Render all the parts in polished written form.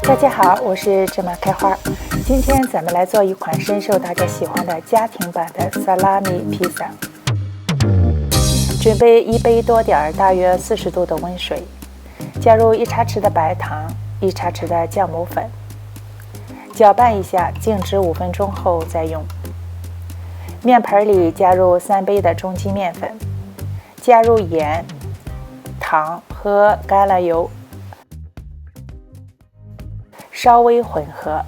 大家好，我是芝麻开花。今天咱们来做一款深受大家喜欢的家庭版的萨拉米披萨。准备1杯多点大约40度的温水，加入1茶匙的白糖，1茶匙的酵母粉，搅拌一下，静置5分钟后再用。面盆里加入3杯的中筋面粉，加入盐、糖和橄榄油，稍微混合，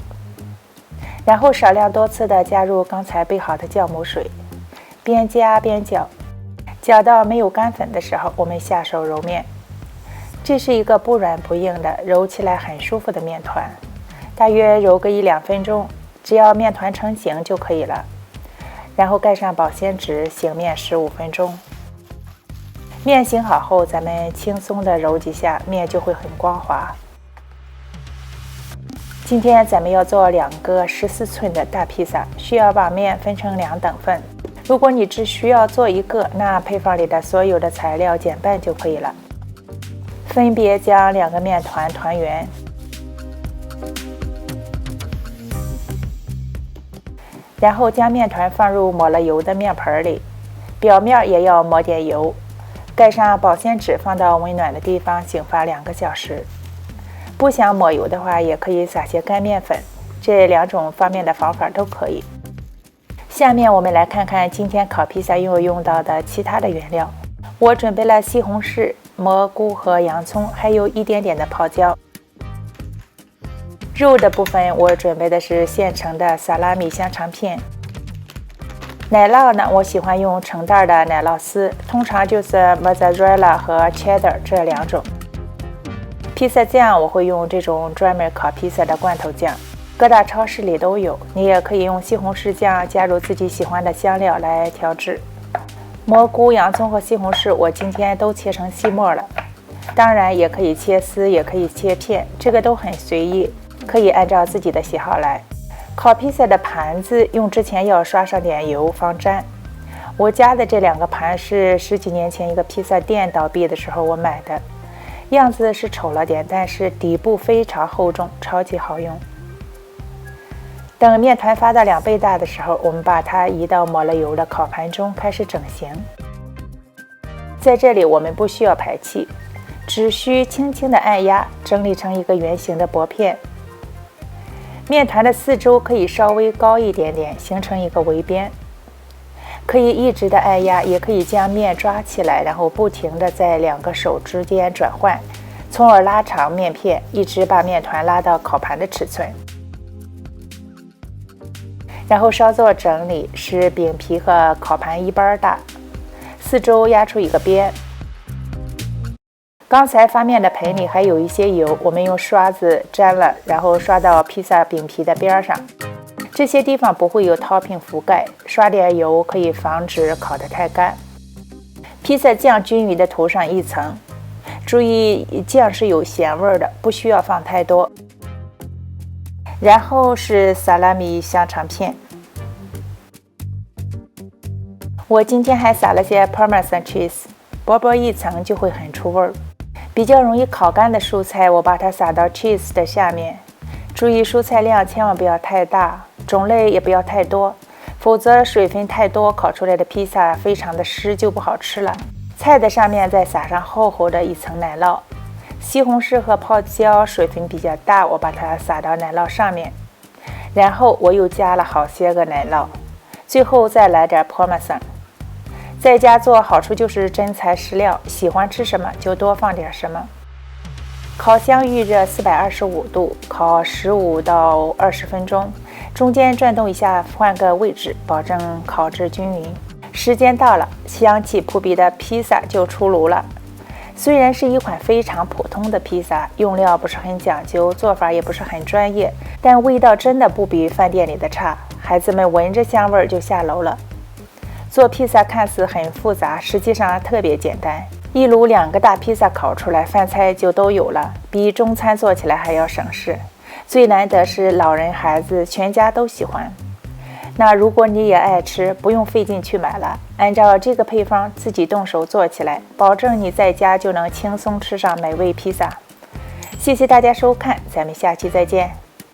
然后少量多次的加入刚才备好的酵母水，边加边搅，搅到没有干粉的时候，我们下手揉面。这是一个不软不硬的，揉起来很舒服的面团，大约揉个1-2分钟，只要面团成型就可以了。然后盖上保鲜纸，醒面15分钟。面醒好后，咱们轻松的揉几下，面就会很光滑。今天咱们要做2个14寸的大披萨，需要把面分成2等份。如果你只需要做一个，那配方里的所有的材料减半就可以了。分别将2个面团团圆，然后将面团放入抹了油的面盆里，表面也要抹点油，盖上保鲜纸，放到温暖的地方醒发2个小时。不想抹油的话，也可以撒些干面粉，这2种方面的方法都可以。下面我们来看看今天烤披萨用到的其他的原料。我准备了西红柿、蘑菇和洋葱，还有一点点的泡椒。肉的部分我准备的是现成的萨拉米香肠片。奶酪呢，我喜欢用成袋的奶酪丝，通常就是 mozzarella 和 cheddar 这2种。披萨酱我会用这种专门烤披萨的罐头酱，各大超市里都有，你也可以用西红柿酱加入自己喜欢的香料来调制。蘑菇、洋葱和西红柿我今天都切成细末了，当然也可以切丝，也可以切片，这个都很随意，可以按照自己的喜好来。烤披萨的盘子用之前要刷上点油防粘。我家的这2个盘是10几年前一个披萨店倒闭的时候我买的，样子是丑了点，但是底部非常厚重，超级好用。等面团发到2倍大的时候，我们把它移到抹了油的烤盘中，开始整形。在这里我们不需要排气，只需轻轻的按压，整理成一个圆形的薄片。面团的四周可以稍微高一点点，形成一个围边。可以一直的按压，也可以将面抓起来，然后不停的在2个手之间转换，从而拉长面片，一直把面团拉到烤盘的尺寸。然后稍作整理，使饼皮和烤盘一般大，四周压出一个边。刚才发面的盆里还有一些油，我们用刷子沾了，然后刷到披萨饼皮的边上。这些地方不会有 topping 覆盖，刷点油可以防止烤得太干。披萨酱均匀的涂上1层，注意酱是有咸味的，不需要放太多。然后是萨拉米香肠片，我今天还撒了些 Parmesan cheese， 薄薄1层就会很出味儿。比较容易烤干的蔬菜，我把它撒到 cheese 的下面。注意蔬菜量千万不要太大，种类也不要太多，否则水分太多，烤出来的披萨非常的湿，就不好吃了。菜的上面再撒上厚厚的1层奶酪。西红柿和泡椒水分比较大，我把它撒到奶酪上面，然后我又加了好些个奶酪，最后再来点 Parmesan。在家做好处就是真材实料，喜欢吃什么就多放点什么。烤箱预热425度，烤15到20分钟，中间转动一下，换个位置，保证烤制均匀。时间到了，香气扑鼻的披萨就出炉了。虽然是一款非常普通的披萨，用料不是很讲究，做法也不是很专业，但味道真的不比饭店里的差，孩子们闻着香味就下楼了。做披萨看似很复杂，实际上特别简单，一炉2个大披萨烤出来，饭菜就都有了，比中餐做起来还要省事。最难得是老人孩子全家都喜欢。那如果你也爱吃，不用费劲去买了，按照这个配方自己动手做起来，保证你在家就能轻松吃上美味披萨。谢谢大家收看，咱们下期再见。